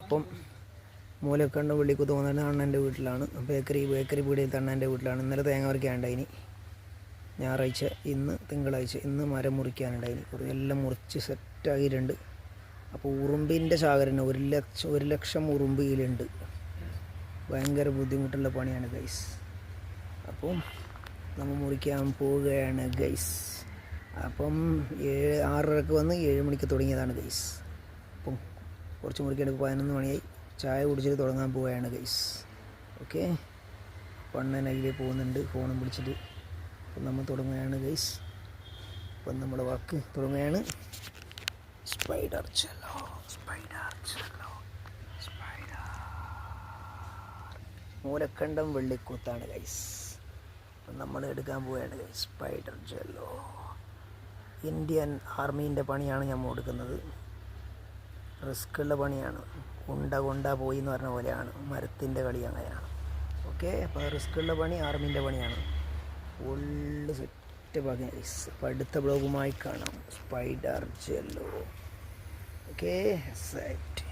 ഇപ്പം മൂലക്കണ്ട് വെള്ളിക്കുത്ത് പോകുന്നത് അണ്ണൻ്റെ വീട്ടിലാണ്. ബേക്കറി പീടികയിൽ അണ്ണൻ്റെ വീട്ടിലാണ്. ഇന്നലെ തേങ്ങ പറിക്കാനുണ്ടായിനി. ഞായറാഴ്ച, ഇന്ന് തിങ്കളാഴ്ച. ഇന്ന് മരം മുറിക്കാനുണ്ടായിനി. എല്ലാം മുറിച്ച് സെറ്റാക്കിയിട്ടുണ്ട്. അപ്പോൾ ഉറുമ്പിൻ്റെ ശാഖരന് 1,00,000 ഉറുമ്പ് ഇതിലുണ്ട്. ഭയങ്കര ബുദ്ധിമുട്ടുള്ള പണിയാണ് ഗൈസ്. അപ്പം നമ്മൾ മുറിക്കാൻ പോവുകയാണ് ഗൈസ്. അപ്പം 6:30 വന്ന് 7 മണിക്ക് തുടങ്ങിയതാണ് ഗൈസ്. അപ്പം കുറച്ച് മുറിക്കേണ്ടത് 11 മണിയായി. ചായ കുടിച്ചിട്ട് തുടങ്ങാൻ പോവുകയാണ് ഗൈസ്. ഓക്കെ, പണ്ണൻ അതിലേ പോകുന്നുണ്ട് ഫോണും പിടിച്ചിട്ട്. അപ്പം നമ്മൾ തുടങ്ങുകയാണ് ഗൈസ്. അപ്പം നമ്മുടെ വർക്ക് തുടങ്ങുകയാണ്. സ്പൈഡർ ചെല്ലോ, സ്പൈഡർ ചെല്ലോ, സ്പൈഡർ. മൂലക്കണ്ടം വെള്ളിക്കൂത്താണ് ഗൈസ്. അപ്പം നമ്മൾ എടുക്കാൻ പോവുകയാണ് ഗൈസ്. സ്പൈഡർ ചെല്ലോ. ഇന്ത്യൻ ആർമീൻ്റെ പണിയാണ് നമ്മൾ എടുക്കുന്നത്. റിസ്ക്കുള്ള പണിയാണ്. കൊണ്ട പോയി എന്ന് പറഞ്ഞ പോലെയാണ്. മരത്തിൻ്റെ കളി അങ്ങനെയാണ്. ഓക്കെ, അപ്പോൾ റിസ്ക്കുള്ള പണി ആർമീൻ്റെ പണിയാണ്. ഫുള്ള് സെറ്റ് പാക്കി ഗൈസ്. അപ്പോൾ അടുത്ത ബ്ലോഗുമായി കാണാം. സ്പൈഡർ ചെല്ലോ. Okay, set.